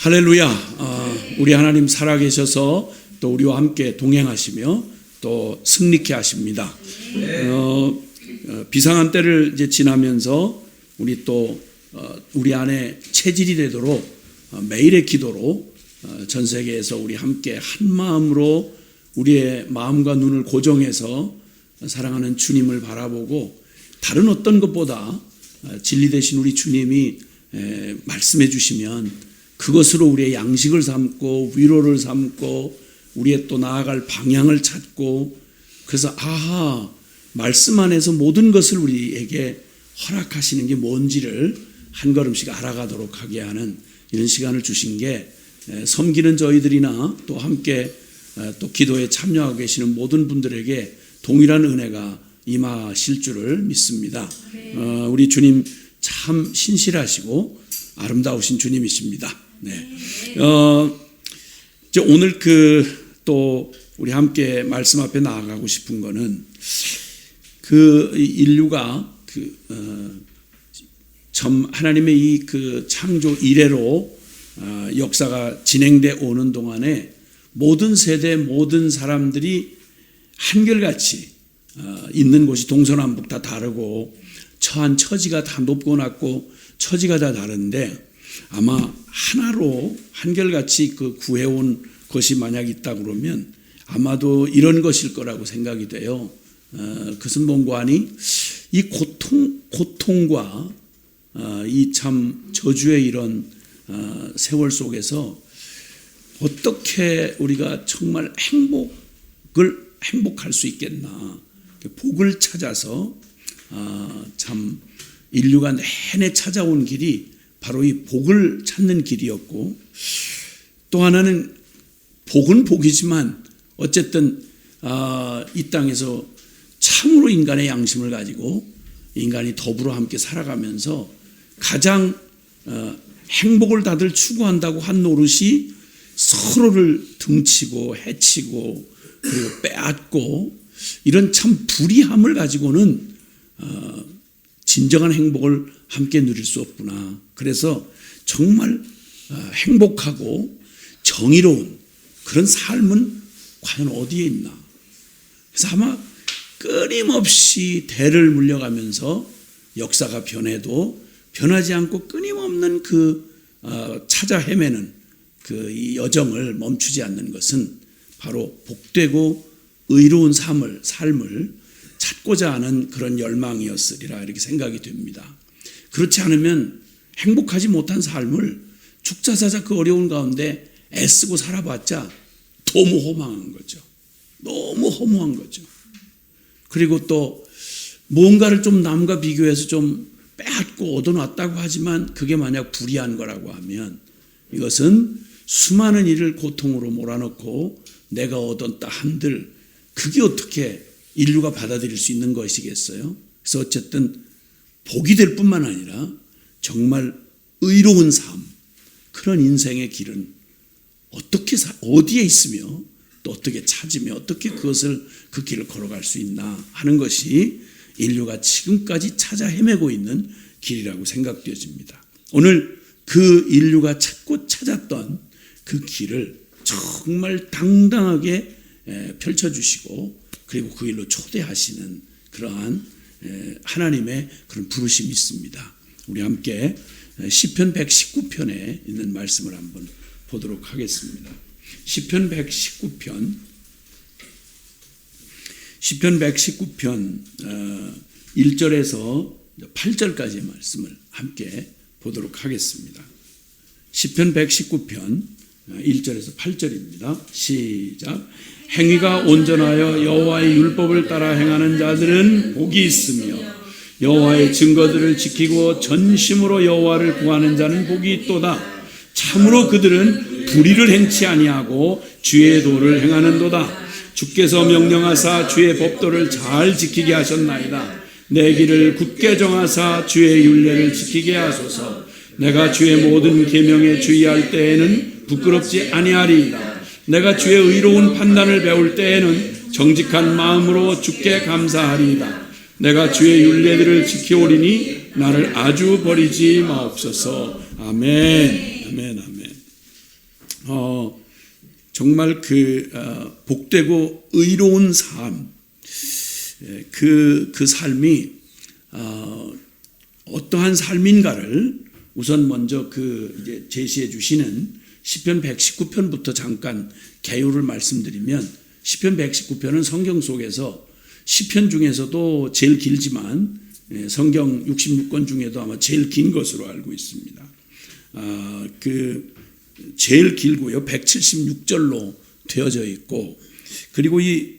할렐루야. 우리 하나님 살아계셔서 또 우리와 함께 동행하시며 또 승리케 하십니다. 비상한 때를 이제 지나면서 우리 또 우리 안에 체질이 되도록 매일의 기도로 전 세계에서 우리 함께 한 마음으로 우리의 마음과 눈을 고정해서 사랑하는 주님을 바라보고 다른 어떤 것보다 진리 되신 우리 주님이 말씀해 주시면 그것으로 우리의 양식을 삼고 위로를 삼고 우리의 또 나아갈 방향을 찾고, 그래서 말씀 안에서 모든 것을 우리에게 허락하시는 게 뭔지를 한 걸음씩 알아가도록 하게 하는 이런 시간을 주신 게 섬기는 저희들이나 또 함께 또 기도에 참여하고 계시는 모든 분들에게 동일한 은혜가 임하실 줄을 믿습니다. 우리 주님 참 신실하시고 아름다우신 주님이십니다. 네. 이제 오늘 또 우리 함께 말씀 앞에 나아가고 싶은 거는 인류가 하나님의 이 창조 이래로 역사가 진행돼 오는 동안에 모든 세대 모든 사람들이 한결같이 있는 곳이 동서남북 다 다르고 처한 처지가 다 높고 낮고 처지가 다 다른데 아마 하나로 한결같이 구해온 것이 만약 있다 그러면 아마도 이런 것일 거라고 생각이 돼요. 그것은 뭔가 하니 이 고통과 이 참 저주의 이런 세월 속에서 어떻게 우리가 정말 행복할 수 있겠나, 복을 찾아서 참 인류가 내내 찾아온 길이 바로 이 복을 찾는 길이었고, 또 하나는 복은 복이지만 어쨌든 이 땅에서 참으로 인간의 양심을 가지고 인간이 더불어 함께 살아가면서 가장 행복을 다들 추구한다고 한 노릇이 서로를 등치고 해치고 그리고 빼앗고 이런 참 불의함을 가지고는 진정한 행복을 함께 누릴 수 없구나. 그래서 정말 행복하고 정의로운 그런 삶은 과연 어디에 있나. 그래서 아마 끊임없이 대를 물려가면서 역사가 변해도 변하지 않고 끊임없는 찾아 헤매는 이 여정을 멈추지 않는 것은 바로 복되고 의로운 삶을 찾고자 하는 그런 열망이었으리라 이렇게 생각이 됩니다. 그렇지 않으면 행복하지 못한 삶을 죽자사자 그 어려운 가운데 애쓰고 살아봤자 너무 허망한 거죠. 너무 허무한 거죠. 그리고 또 무언가를 좀 남과 비교해서 좀 빼앗고 얻어놨다고 하지만 그게 만약 불의한 거라고 하면 이것은 수많은 일을 고통으로 몰아넣고 내가 얻었다 한들 그게 어떻게 인류가 받아들일 수 있는 것이겠어요? 그래서 어쨌든 복이 될 뿐만 아니라 정말 의로운 삶, 그런 인생의 길은 어디에 있으며 또 어떻게 찾으며 어떻게 그 길을 걸어갈 수 있나 하는 것이 인류가 지금까지 찾아 헤매고 있는 길이라고 생각되어집니다. 오늘 그 인류가 찾았던 그 길을 정말 당당하게 펼쳐주시고 그리고 그 일로 초대하시는 그러한 하나님의 그런 부르심이 있습니다. 우리 함께 시편 119편에 있는 말씀을 한번 보도록 하겠습니다. 시편 119편 1절에서 8절까지의 말씀을 함께 보도록 하겠습니다. 시편 119편 1절에서 8절입니다. 시작. 행위가 온전하여 여호와의 율법을 따라 행하는 자들은 복이 있으며 여호와의 증거들을 지키고 전심으로 여호와를 구하는 자는 복이 있도다. 참으로 그들은 불의를 행치 아니하고 주의 도를 행하는도다. 주께서 명령하사 주의 법도를 잘 지키게 하셨나이다. 내 길을 굳게 정하사 주의 율례를 지키게 하소서. 내가 주의 모든 계명에 주의할 때에는 부끄럽지 아니하리이다. 내가 주의 의로운 판단을 배울 때에는 정직한 마음으로 주께 감사하리이다. 내가 주의 율례들을 지켜오리니 나를 아주 버리지 마옵소서. 아멘. 아멘. 아멘. 정말 복되고 의로운 삶, 그 삶이 어떠한 삶인가를 우선 먼저 이제 제시해 주시는 시편 119편부터 잠깐 개요를 말씀드리면, 시편 119편은 성경 속에서 시편 중에서도 제일 길지만 성경 66권 중에도 아마 제일 긴 것으로 알고 있습니다. 제일 길고요, 176절로 되어져 있고, 그리고 이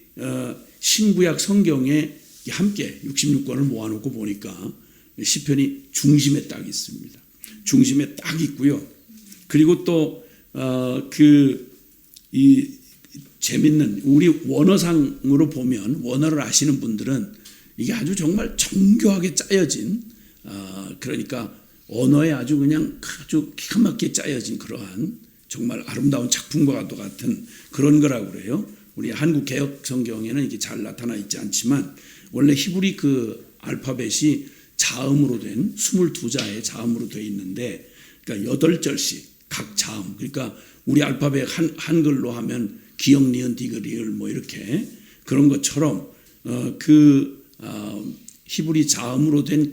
신구약 성경에 함께 66권을 모아놓고 보니까 시편이 중심에 딱 있습니다. 중심에 딱 있고요. 그리고 또 이 재밌는, 우리 원어상으로 보면, 원어를 아시는 분들은 이게 아주 정말 정교하게 짜여진, 그러니까 언어에 아주 그냥 아주 기가 막히게 짜여진 그러한 정말 아름다운 작품과 같은 그런 거라고 그래요. 우리 한국 개역 성경에는 이게 잘 나타나 있지 않지만, 원래 히브리 알파벳이 자음으로 된 22자의 자음으로 되어 있는데, 그러니까 8절씩 각 자음, 그러니까 우리 알파벳 한글로 하면 기역, 니은, 디귿, 리을 뭐 이렇게 그런 것처럼 히브리 자음으로 된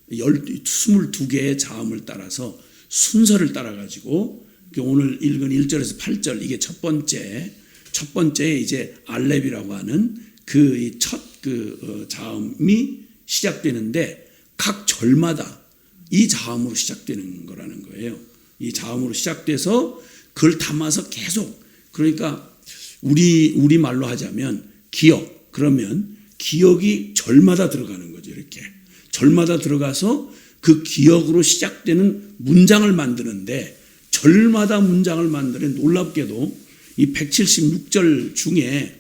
22개의 자음을 따라서 순서를 따라 가지고 오늘 읽은 1절에서 8절, 이게 첫 번째 이제 알렙이라고 하는 첫 자음이 시작되는데, 각 절마다 이 자음으로 시작되는 거라는 거예요. 이 자음으로 시작돼서 그걸 담아서 계속, 그러니까 우리 말로 하자면 기역, 그러면 기역이 절마다 들어가는 거죠. 이렇게 절마다 들어가서 그 기역으로 시작되는 문장을 만드는데, 절마다 문장을 만드는, 놀랍게도 이 176절 중에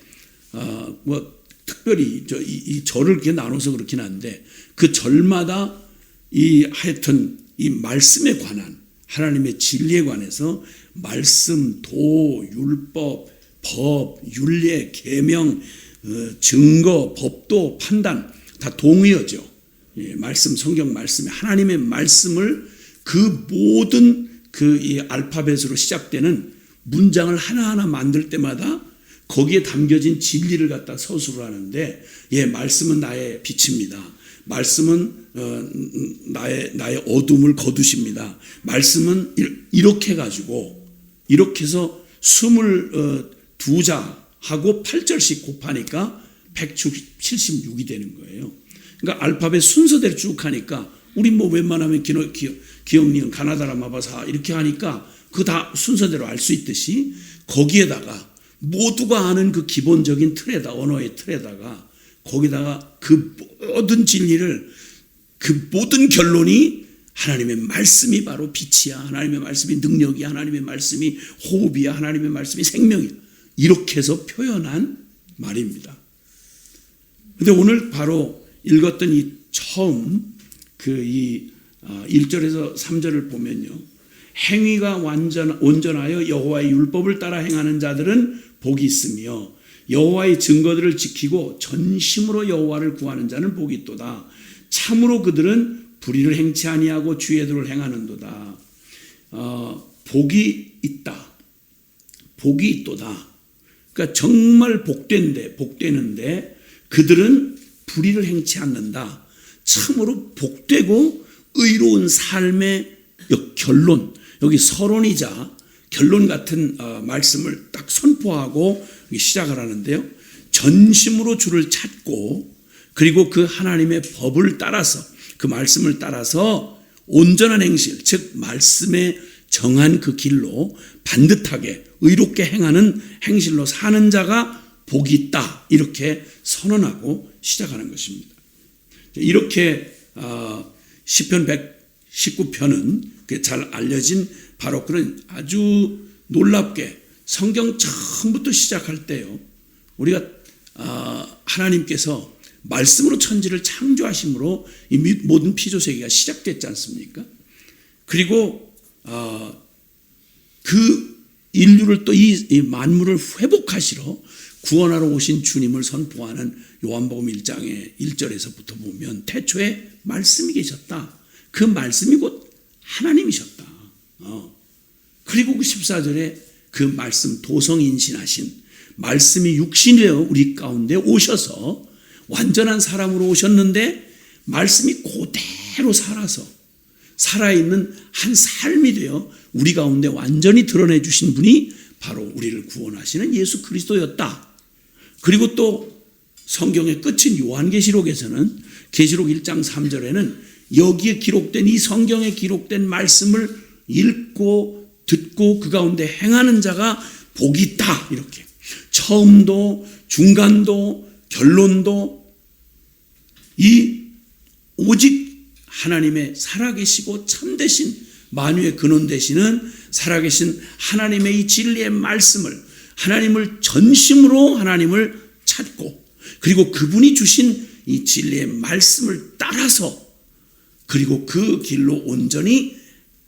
특별히 이 절을 이렇게 나눠서 그렇긴 한데, 그 절마다 하여튼 이 말씀에 관한, 하나님의 진리에 관해서 말씀, 도, 율법, 법, 윤례, 계명, 증거, 법도, 판단 다 동의어죠. 말씀, 성경 말씀에 하나님의 말씀을 그 모든 이 알파벳으로 시작되는 문장을 하나하나 만들 때마다 거기에 담겨진 진리를 갖다 서술을 하는데, 말씀은 나의 빛입니다. 말씀은 나의 어둠을 거두십니다. 말씀은 이렇게 해가지고, 이렇게 해서 22자하고 8절씩 곱하니까 176이 되는 거예요. 그러니까 알파벳 순서대로 쭉 하니까, 우리 뭐 웬만하면 기역, 니은, 가나다라, 마바사 이렇게 하니까 그거 다 순서대로 알 수 있듯이, 거기에다가 모두가 아는 그 기본적인 틀에다, 언어의 틀에다가 거기다가 그 모든 진리를, 그 모든 결론이 하나님의 말씀이 바로 빛이야, 하나님의 말씀이 능력이야, 하나님의 말씀이 호흡이야, 하나님의 말씀이 생명이야, 이렇게 해서 표현한 말입니다. 그런데 오늘 바로 읽었던 이 처음 1절에서 3절을 보면요, 행위가 온전하여 여호와의 율법을 따라 행하는 자들은 복이 있으며 여호와의 증거들을 지키고 전심으로 여호와를 구하는 자는 복이 있도다. 참으로 그들은 불의를 행치 아니하고 주의 도를 행하는도다. 복이 있다. 복이 있도다. 그러니까 정말 복되는데 그들은 불의를 행치 않는다. 참으로 복되고 의로운 삶의 결론, 여기 서론이자 결론 같은 말씀을 딱 선포하고 시작을 하는데요. 전심으로 주를 찾고, 그리고 그 하나님의 법을 따라서, 그 말씀을 따라서 온전한 행실, 즉 말씀에 정한 그 길로 반듯하게 의롭게 행하는 행실로 사는 자가 복이 있다, 이렇게 선언하고 시작하는 것입니다. 이렇게 시편 119편은 잘 알려진 바로 그런 아주 놀랍게 성경 처음부터 시작할 때요, 우리가 하나님께서 말씀으로 천지를 창조하심으로 이 모든 피조세계가 시작됐지 않습니까? 그리고 그 인류를 또 이 만물을 회복하시러 구원하러 오신 주님을 선포하는 요한복음 1장의 1절에서부터 보면 태초에 말씀이 계셨다. 그 말씀이 곧 하나님이셨다. 그리고 그 14절에 그 말씀 도성인신하신 말씀이 육신이 되어 우리 가운데 오셔서 완전한 사람으로 오셨는데 말씀이 그대로 살아서 살아있는 한 삶이 되어 우리 가운데 완전히 드러내 주신 분이 바로 우리를 구원하시는 예수 그리스도였다. 그리고 또 성경의 끝인 요한계시록에서는 계시록 1장 3절에는 여기에 기록된 이 성경에 기록된 말씀을 읽고 듣고 그 가운데 행하는 자가 복이 있다. 이렇게 처음도 중간도 결론도 이 오직 하나님의 살아계시고 참되신 만유의 근원 되시는 살아계신 하나님의 이 진리의 말씀을 하나님을 전심으로 하나님을 찾고 그리고 그분이 주신 이 진리의 말씀을 따라서 그리고 그 길로 온전히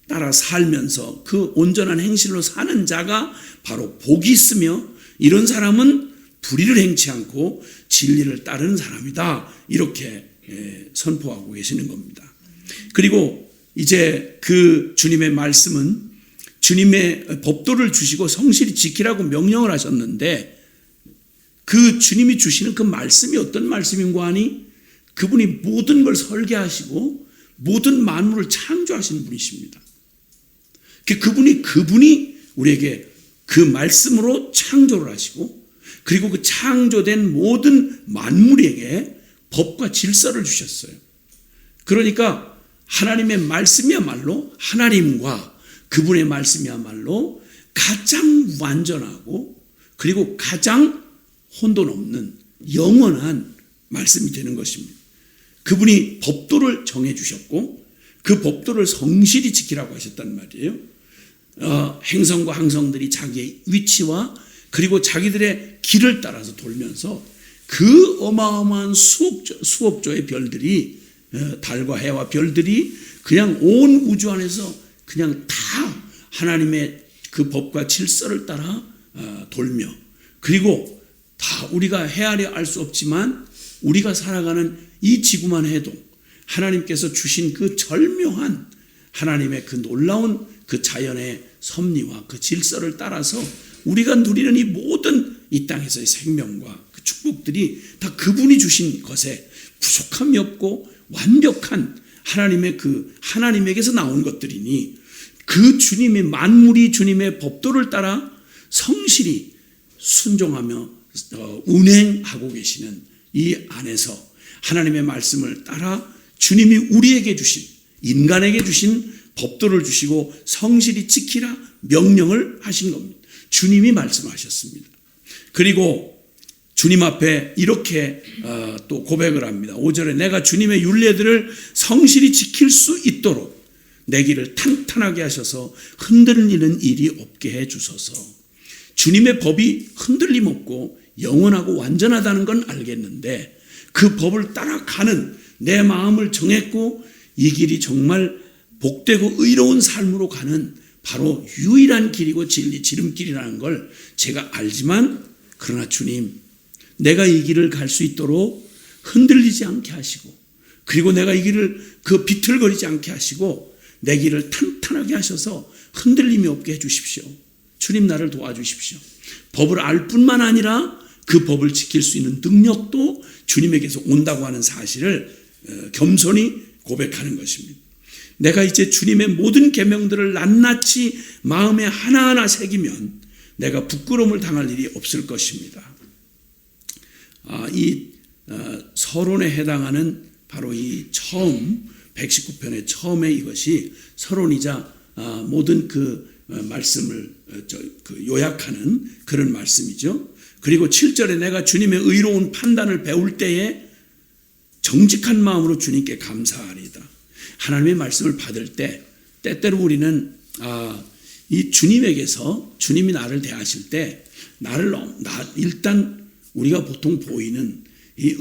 따라 살면서 그 온전한 행실로 사는 자가 바로 복이 있으며 이런 사람은 불의를 행치 않고 진리를 따르는 사람이다. 이렇게 선포하고 계시는 겁니다. 그리고 이제 그 주님의 말씀은 주님의 법도를 주시고 성실히 지키라고 명령을 하셨는데 그 주님이 주시는 그 말씀이 어떤 말씀인가 하니 그분이 모든 걸 설계하시고 모든 만물을 창조하시는 분이십니다. 그분이 우리에게 그 말씀으로 창조를 하시고 그리고 그 창조된 모든 만물에게 법과 질서를 주셨어요. 그러니까 하나님의 말씀이야말로 하나님과 그분의 말씀이야말로 가장 완전하고 그리고 가장 혼돈 없는 영원한 말씀이 되는 것입니다. 그분이 법도를 정해 주셨고 그 법도를 성실히 지키라고 하셨단 말이에요. 행성과 항성들이 자기의 위치와 그리고 자기들의 길을 따라서 돌면서 그 어마어마한 수억조의 별들이 달과 해와 별들이 그냥 온 우주 안에서 그냥 다 하나님의 그 법과 질서를 따라 돌며 그리고 다 우리가 헤아려 알 수 없지만 우리가 살아가는 이 지구만 해도 하나님께서 주신 그 절묘한 하나님의 그 놀라운 그 자연의 섭리와 그 질서를 따라서 우리가 누리는 이 모든 이 땅에서의 생명과 그 축복들이 다 그분이 주신 것에 부족함이 없고 완벽한 하나님의 그 하나님에게서 나온 것들이니 그 주님의 만물이 주님의 법도를 따라 성실히 순종하며 운행하고 계시는 이 안에서 하나님의 말씀을 따라 주님이 우리에게 주신 인간에게 주신 법도를 주시고 성실히 지키라 명령을 하신 겁니다. 주님이 말씀하셨습니다. 그리고 주님 앞에 이렇게 또 고백을 합니다. 5절에 내가 주님의 율례들을 성실히 지킬 수 있도록 내 길을 탄탄하게 하셔서 흔들리는 일이 없게 해 주소서. 주님의 법이 흔들림 없고 영원하고 완전하다는 건 알겠는데 그 법을 따라가는 내 마음을 정했고 이 길이 정말 복되고 의로운 삶으로 가는 바로 유일한 길이고 진리 지름길이라는 걸 제가 알지만 그러나 주님 내가 이 길을 갈 수 있도록 흔들리지 않게 하시고 그리고 내가 이 길을 그 비틀거리지 않게 하시고 내 길을 탄탄하게 하셔서 흔들림이 없게 해주십시오. 주님 나를 도와주십시오. 법을 알 뿐만 아니라 그 법을 지킬 수 있는 능력도 주님에게서 온다고 하는 사실을 겸손히 고백하는 것입니다. 내가 이제 주님의 모든 계명들을 낱낱이 마음에 하나하나 새기면 내가 부끄러움을 당할 일이 없을 것입니다. 이 서론에 해당하는 바로 이 처음 119편의 처음에 이것이 서론이자 모든 그 말씀을 요약하는 그런 말씀이죠. 그리고 7절에 내가 주님의 의로운 판단을 배울 때에 정직한 마음으로 주님께 감사하리이다. 하나님의 말씀을 받을 때 때때로 우리는 이 주님에게서 주님이 나를 대하실 때 일단 우리가 보통 보이는 이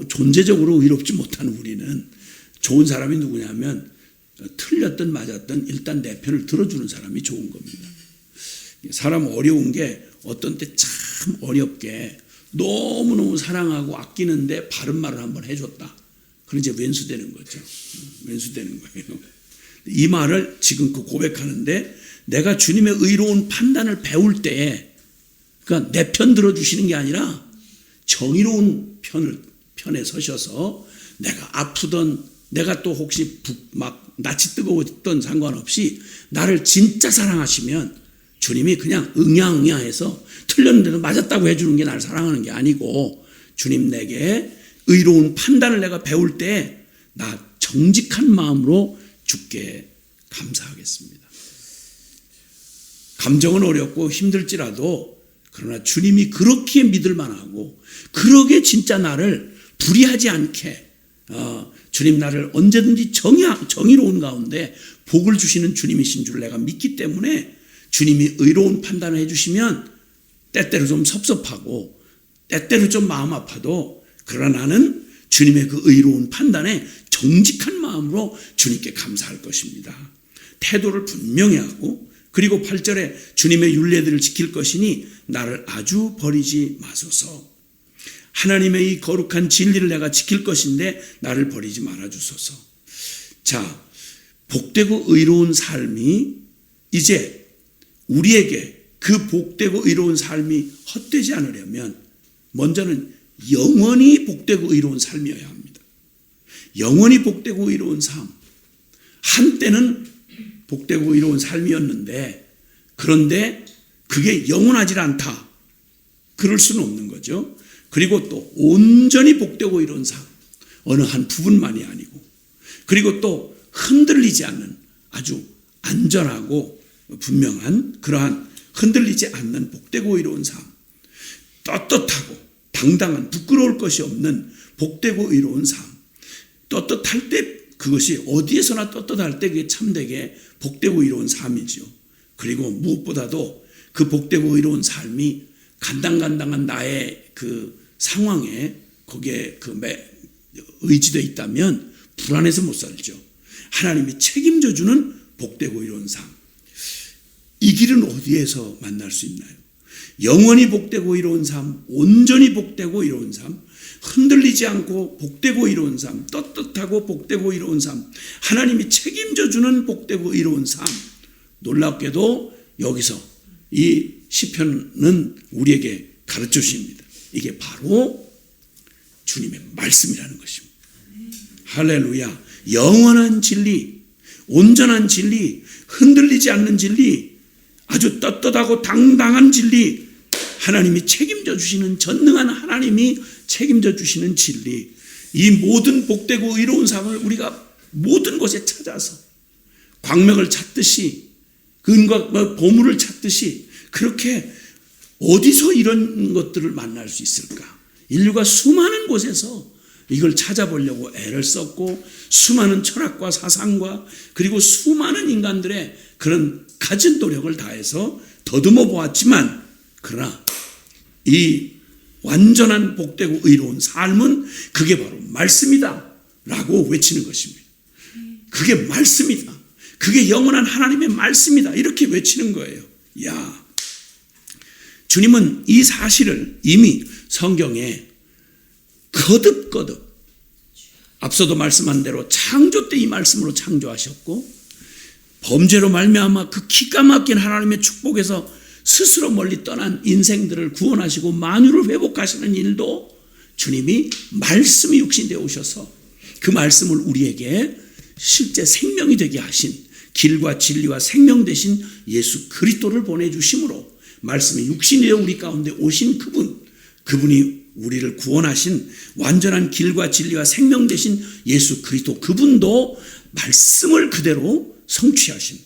존재적으로 의롭지 못한 우리는 좋은 사람이 누구냐면 틀렸든 맞았든 일단 내 편을 들어주는 사람이 좋은 겁니다. 사람 어려운 게 어떤 때 참 어렵게 너무너무 사랑하고 아끼는데 바른 말을 한번 해줬다. 그럼 이제 왼수되는 거죠. 왼수되는 거예요. 이 말을 지금 고백하는데 내가 주님의 의로운 판단을 배울 때에, 그러니까 내 편 들어주시는 게 아니라 정의로운 편에 서셔서 내가 아프던, 내가 또 혹시 막 낯이 뜨거웠던 상관없이 나를 진짜 사랑하시면 주님이 그냥 응야응야해서 틀렸는데도 맞았다고 해주는 게 나를 사랑하는 게 아니고, 주님 내게 의로운 판단을 내가 배울 때 나 정직한 마음으로 주께 감사하겠습니다. 감정은 어렵고 힘들지라도 그러나 주님이 그렇게 믿을 만하고 그러게 진짜 나를 불의하지 않게 주님 나를 언제든지 정의로운 가운데 복을 주시는 주님이신 줄 내가 믿기 때문에 주님이 의로운 판단을 해주시면 때때로 좀 섭섭하고 때때로 좀 마음 아파도, 그러나 나는 주님의 그 의로운 판단에 정직한 마음으로 주님께 감사할 것입니다. 태도를 분명히 하고, 그리고 8절에 주님의 율례들을 지킬 것이니 나를 아주 버리지 마소서. 하나님의 이 거룩한 진리를 내가 지킬 것인데 나를 버리지 말아주소서. 자, 복되고 의로운 삶이 이제 우리에게 그 복되고 의로운 삶이 헛되지 않으려면 먼저는 영원히 복되고 의로운 삶이어야 합니다. 영원히 복되고 의로운 삶. 한때는 복되고 의로운 삶이었는데, 그런데 그게 영원하지 않다. 그럴 수는 없는 거죠. 그리고 또 온전히 복되고 이룬 삶, 어느 한 부분만이 아니고, 그리고 또 흔들리지 않는 아주 안전하고 분명한 그러한 흔들리지 않는 복되고 이룬 삶, 떳떳하고 당당한 부끄러울 것이 없는 복되고 이룬 삶. 떳떳할 때, 그것이 어디에서나 떳떳할 때 그게 참되게 복되고 이룬 삶이죠. 그리고 무엇보다도 그 복되고 이룬 삶이 간당간당한 나의 그 상황에 거기에 그 의지되어 있다면 불안해서 못 살죠. 하나님이 책임져 주는 복되고 이룬 삶. 이 길은 어디에서 만날 수 있나요? 영원히 복되고 이룬 삶, 온전히 복되고 이룬 삶, 흔들리지 않고 복되고 이룬 삶, 떳떳하고 복되고 이룬 삶, 하나님이 책임져 주는 복되고 이룬 삶. 놀랍게도 여기서 이 시편은 우리에게 가르쳐 주십니다. 이게 바로 주님의 말씀이라는 것입니다. 할렐루야. 영원한 진리, 온전한 진리, 흔들리지 않는 진리, 아주 떳떳하고 당당한 진리, 하나님이 책임져 주시는, 전능한 하나님이 책임져 주시는 진리, 이 모든 복되고 의로운 삶을 우리가 모든 곳에 찾아서 광명을 찾듯이, 근과 보물을 찾듯이, 그렇게 어디서 이런 것들을 만날 수 있을까? 인류가 수많은 곳에서 이걸 찾아보려고 애를 썼고, 수많은 철학과 사상과 그리고 수많은 인간들의 그런 가진 노력을 다해서 더듬어 보았지만, 그러나 이 완전한 복되고 의로운 삶은 그게 바로 말씀이다 라고 외치는 것입니다. 그게 말씀이다. 그게 영원한 하나님의 말씀이다. 이렇게 외치는 거예요. 야, 주님은 이 사실을 이미 성경에 거듭거듭, 앞서도 말씀한 대로 창조 때 이 말씀으로 창조하셨고, 범죄로 말미암아 그 기가 막힌 하나님의 축복에서 스스로 멀리 떠난 인생들을 구원하시고 만유를 회복하시는 일도 주님이 말씀이 육신되어 오셔서 그 말씀을 우리에게 실제 생명이 되게 하신, 길과 진리와 생명 되신 예수 그리스도를 보내주심으로 말씀이 육신되어 우리 가운데 오신 그분이 우리를 구원하신 완전한 길과 진리와 생명 되신 예수 그리스도, 그분도 말씀을 그대로 성취하신,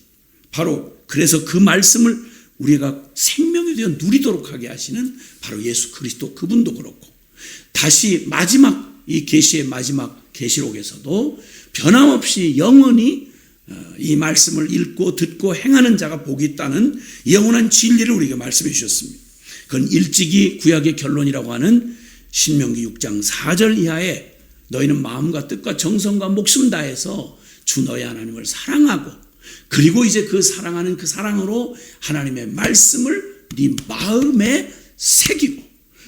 바로 그래서 그 말씀을 우리가 생명이 되어 누리도록 하게 하시는 바로 예수 그리스도, 그분도 그렇고, 다시 마지막 이 계시의 마지막 계시록에서도 변함없이 영원히 이 말씀을 읽고 듣고 행하는 자가 복이 있다는 영원한 진리를 우리에게 말씀해 주셨습니다. 그건 일찍이 구약의 결론이라고 하는 신명기 6장 4절 이하에 너희는 마음과 뜻과 정성과 목숨 다해서 주 너희 하나님을 사랑하고, 그리고 이제 그 사랑하는 그 사랑으로 하나님의 말씀을 네 마음에 새기고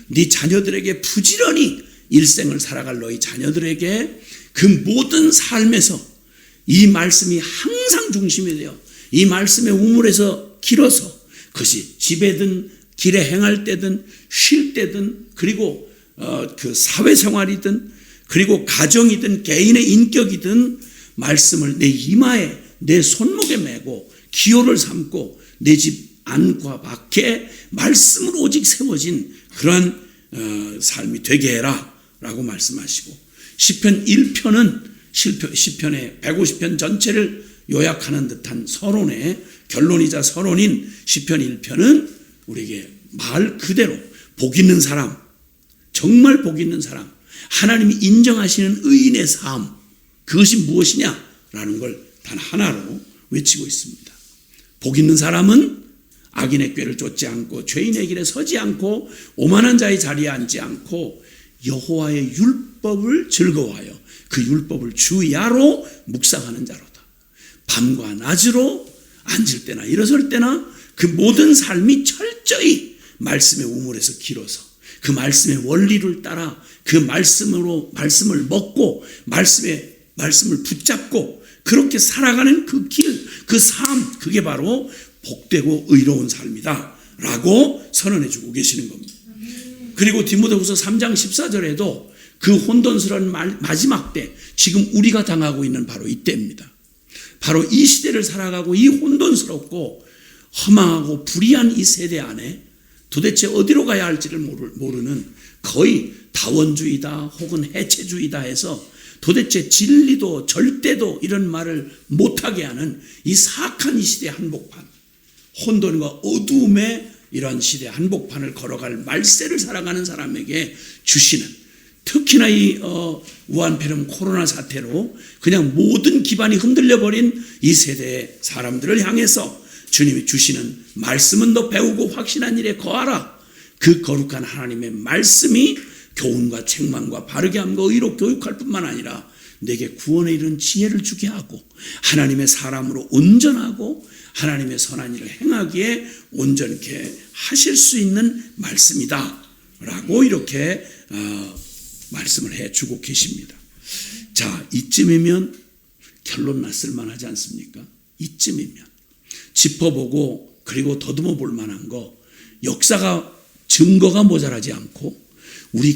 네 자녀들에게 부지런히 일생을 살아갈 너희 자녀들에게 그 모든 삶에서 이 말씀이 항상 중심이 되어 이 말씀의 우물에서 길어서 그것이 집에든 길에 행할 때든 쉴 때든 그리고 그 사회생활이든 그리고 가정이든 개인의 인격이든 말씀을 내 이마에 내 손목에 메고 기호를 삼고 내 집 안과 밖에 말씀으로 오직 세워진 그러한 삶이 되게 해라 라고 말씀하시고 시편 1편은 시편의 150편 전체를 요약하는 듯한 서론의 결론이자 서론인 시편 1편은 우리에게 말 그대로 복 있는 사람, 정말 복 있는 사람, 하나님이 인정하시는 의인의 삶, 그것이 무엇이냐라는 걸 단 하나로 외치고 있습니다. 복 있는 사람은 악인의 꾀를 쫓지 않고 죄인의 길에 서지 않고 오만한 자의 자리에 앉지 않고 여호와의 율법을 즐거워하여 그 율법을 주야로 묵상하는 자로다. 밤과 낮으로 앉을 때나 일어설 때나 그 모든 삶이 철저히 말씀의 우물에서 길어서 그 말씀의 원리를 따라 그 말씀을 먹고 말씀을 붙잡고 그렇게 살아가는 그 길, 그 삶, 그게 바로 복되고 의로운 삶이다 라고 선언해 주고 계시는 겁니다. 그리고 디모데후서 3장 14절에도 그 혼돈스러운 마지막 때, 지금 우리가 당하고 있는 바로 이때입니다. 바로 이 시대를 살아가고 이 혼돈스럽고 허망하고 불의한 이 세대 안에 도대체 어디로 가야 할지를 모르는 거의 다원주의다 혹은 해체주의다 해서 도대체 진리도 절대도 이런 말을 못하게 하는 이 사악한 이 시대의 한복판, 혼돈과 어두움의 이러한 시대의 한복판을 걸어갈 말세를 살아가는 사람에게 주시는, 특히나 이 우한폐렴 코로나 사태로 그냥 모든 기반이 흔들려버린 이 세대의 사람들을 향해서 주님이 주시는 말씀은 너 배우고 확신한 일에 거하라. 그 거룩한 하나님의 말씀이 교훈과 책망과 바르게 함과 의로 교육할 뿐만 아니라 내게 구원에 이른 지혜를 주게 하고 하나님의 사람으로 온전하고 하나님의 선한 일을 행하기에 온전케 하실 수 있는 말씀이다 라고 이렇게 말씀을 해주고 계십니다. 자, 이쯤이면 결론 났을 만하지 않습니까? 이쯤이면 짚어보고 그리고 더듬어 볼 만한 거, 역사가 증거가 모자라지 않고 우리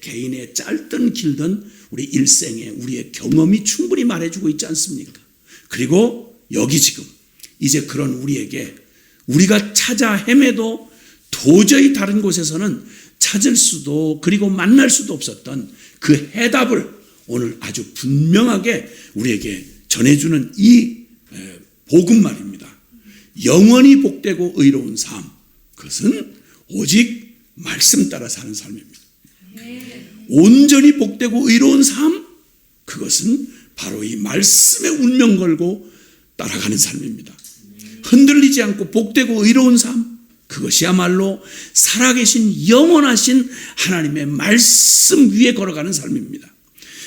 개인의 짧든 길든 우리 일생에 우리의 경험이 충분히 말해주고 있지 않습니까? 그리고 여기 지금 이제 그런 우리에게 우리가 찾아 헤매도 도저히 다른 곳에서는 찾을 수도 그리고 만날 수도 없었던 그 해답을 오늘 아주 분명하게 우리에게 전해주는 이 복음 말입니다. 영원히 복되고 의로운 삶, 그것은 오직 말씀 따라 사는 삶입니다. 온전히 복되고 의로운 삶, 그것은 바로 이 말씀에 운명 걸고 따라가는 삶입니다. 흔들리지 않고 복되고 의로운 삶, 그것이야말로 살아계신 영원하신 하나님의 말씀 위에 걸어가는 삶입니다.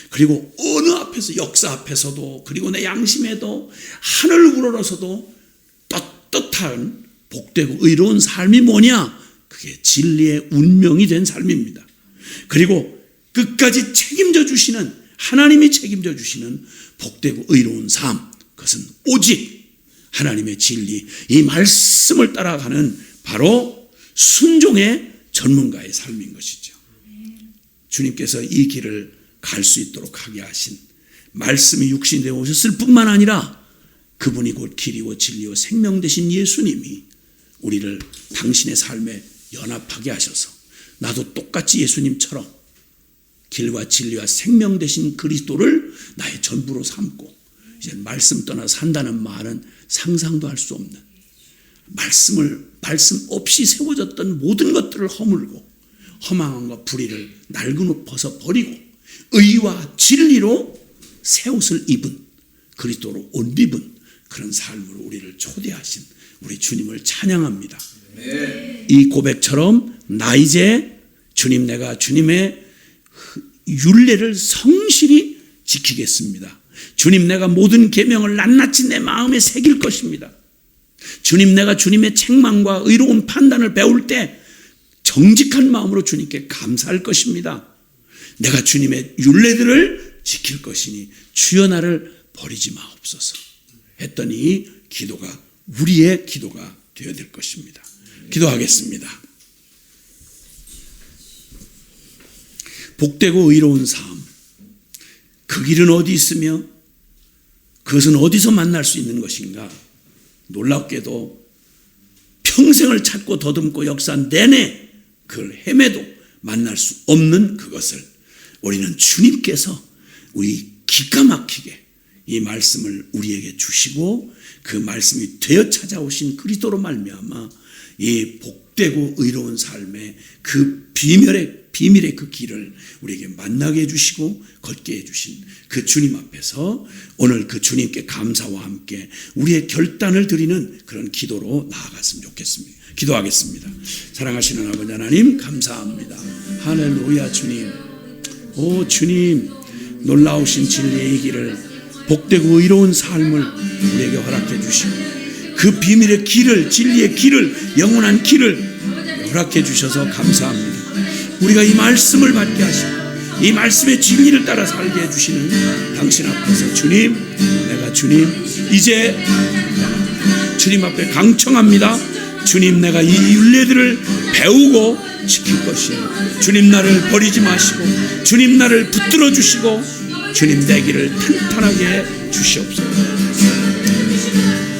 그리고 어느 앞에서, 역사 앞에서도 그리고 내 양심에도 하늘 우러러서도 떳떳한 복되고 의로운 삶이 뭐냐? 그게 진리의 운명이 된 삶입니다. 그리고 끝까지 책임져 주시는, 하나님이 책임져 주시는 복되고 의로운 삶, 그것은 오직 하나님의 진리, 이 말씀을 따라가는 바로 순종의 전문가의 삶인 것이죠. 주님께서 이 길을 갈 수 있도록 하게 하신, 말씀이 육신이 되어 오셨을 뿐만 아니라 그분이 곧 길이요 진리요 생명 되신 예수님이 우리를 당신의 삶에 연합하게 하셔서 나도 똑같이 예수님처럼 길과 진리와 생명 되신 그리스도를 나의 전부로 삼고 이제 말씀 떠나 산다는 말은 상상도 할 수 없는, 말씀 없이 세워졌던 모든 것들을 허물고 허망함과 불의를 날개 벗어 버리고 의와 진리로 새 옷을 입은, 그리스도로 옷 입은 그런 삶으로 우리를 초대하신 우리 주님을 찬양합니다. 이 고백처럼 나 이제 주님, 내가 주님의 율례를 성실히 지키겠습니다. 주님, 내가 모든 계명을 낱낱이 내 마음에 새길 것입니다. 주님, 내가 주님의 책망과 의로운 판단을 배울 때 정직한 마음으로 주님께 감사할 것입니다. 내가 주님의 율례들을 지킬 것이니 주여 나를 버리지 마옵소서 했더니 기도가 우리의 기도가 되어야 될 것입니다. 기도하겠습니다. 복되고 의로운 삶, 그 길은 어디 있으며 그것은 어디서 만날 수 있는 것인가? 놀랍게도 평생을 찾고 더듬고 역사한 내내 그걸 헤매도 만날 수 없는 그것을 우리는 주님께서 우리 기가 막히게 이 말씀을 우리에게 주시고 그 말씀이 되어 찾아오신 그리스도로 말미암아 이 복되고 의로운 삶의 그 비밀의 그 길을 우리에게 만나게 해주시고 걷게 해주신 그 주님 앞에서 오늘 그 주님께 감사와 함께 우리의 결단을 드리는 그런 기도로 나아갔으면 좋겠습니다. 기도하겠습니다. 사랑하시는 아버지 하나님 감사합니다. 할렐루야. 주님, 오 주님, 놀라우신 진리의 길을, 복되고 의로운 삶을 우리에게 허락해 주시고 그 비밀의 길을, 진리의 길을, 영원한 길을 허락해 주셔서 감사합니다. 우리가 이 말씀을 받게 하시고 이 말씀의 진리를 따라 살게 해주시는 당신 앞에서 주님, 내가 주님 이제 주님 앞에 강청합니다. 주님, 내가 이 윤례들을 배우고 지킬 것이에요. 주님, 나를 버리지 마시고 주님, 나를 붙들어 주시고 주님, 내 길을 탄탄하게 해 주시옵소서.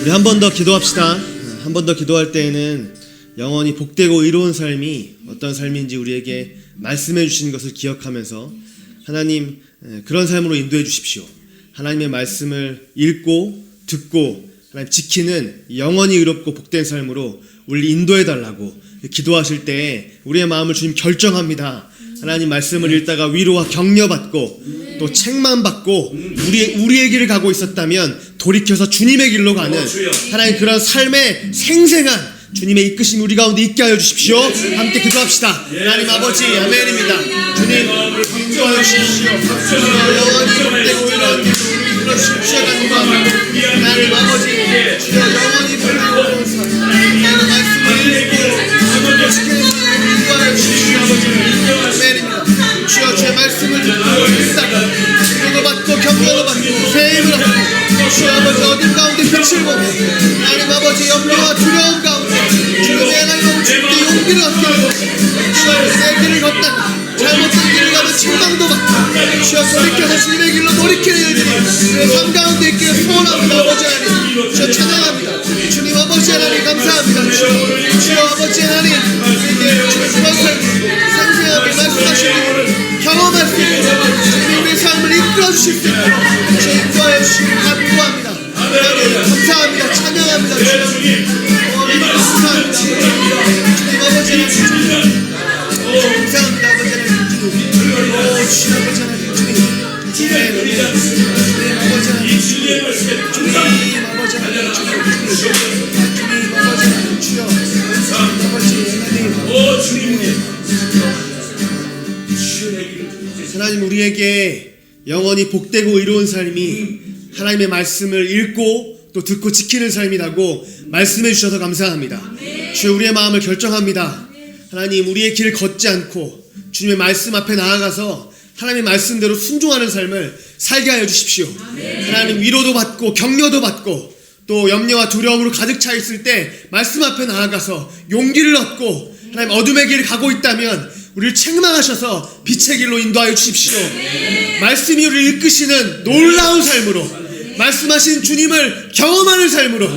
우리 한 번 더 기도합시다. 한 번 더 기도할 때에는 영원히 복되고 의로운 삶이 어떤 삶인지 우리에게 말씀해 주시는 것을 기억하면서 하나님, 그런 삶으로 인도해 주십시오. 하나님의 말씀을 읽고 듣고 하나님 지키는 영원히 의롭고 복된 삶으로 우리 인도해 달라고 기도하실 때 우리의 마음을 주님 결정합니다. 하나님 말씀을 읽다가 위로와 격려받고 또 책망받고 우리의 길을 가고 있었다면 돌이켜서 주님의 길로 가는 하나님 그런 삶의 생생한 주님의 이끄심이 우리 가운데 있게 하여 주십시오. 함께 기도합시다. 하나님 아버지, 아멘입니다. 주님 인도하여 주십시오. 영원히 복되고 의로운 길을 불러주십시오. 하나님 아버지, 주여 영원히 복되고 의로운 삶, 하나님의 말씀을 읽고 지키는 삶을 인도하여 주십시오. 아멘입니다. 주여 주의 말씀을 듣고 읽다가 위로도 받고 격려도 받고 새 힘을 얻고 주여 아버지 어딘 가운데 빛을 보고 하나님 아버지 염려와 두려움 가운데 주님의 하나님 주님께 용기를 얻게 하고 주여 내 길을 걷다가 잘못된 길을 가면 책망도 받고 주여 돌이켜서 주님의 길로 돌이키는 일들이 그 삶 가운데 있기를 소원합니다. 아버지 하나님 주여 찬양합니다. 주님 아버지 하나님 감사합니다. 주여 아버지 하나님 우리에게 주님 그런 삶 생생하게 말씀하시는 경험할 수 있고 주님 우리의 삶을 이끌어 주실 수 있도록 주여 인도하여 주시길 간구합니다. 하나님 감사합니다. 찬양합니다. 주님 감사합니다. 주님 아버지 하나님 감사합니다. 아버지 하나님 주님 아버지 하나님 주님 주님 아버지 하나님 주님 아버지 하나님 주님 아버지 하나님 주여 아버지 하나님 하나님 우리에게 영원히 복되고 의로운 삶이 하나님의 말씀을 읽고 또 듣고 지키는 삶이라고 말씀해 주셔서 감사합니다. 주여 우리의 마음을 결정합니다. 하나님 우리의 길을 걷지 않고 주님의 말씀 앞에 나아가서 하나님의 말씀대로 순종하는 삶을 살게 하여 주십시오. 하나님 위로도 받고 격려도 받고 또 염려와 두려움으로 가득 차 있을 때 말씀 앞에 나아가서 용기를 얻고 하나님 어둠의 길을 가고 있다면 우리를 책망하셔서 빛의 길로 인도하여 주십시오. 말씀이 우리를 이끄시는 놀라운 삶으로 말씀하신 주님을 경험하는 삶으로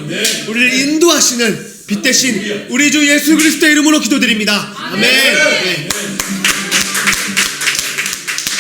우리를 인도하시는 빛 대신 우리 주 예수 그리스도의 이름으로 기도드립니다. 아멘.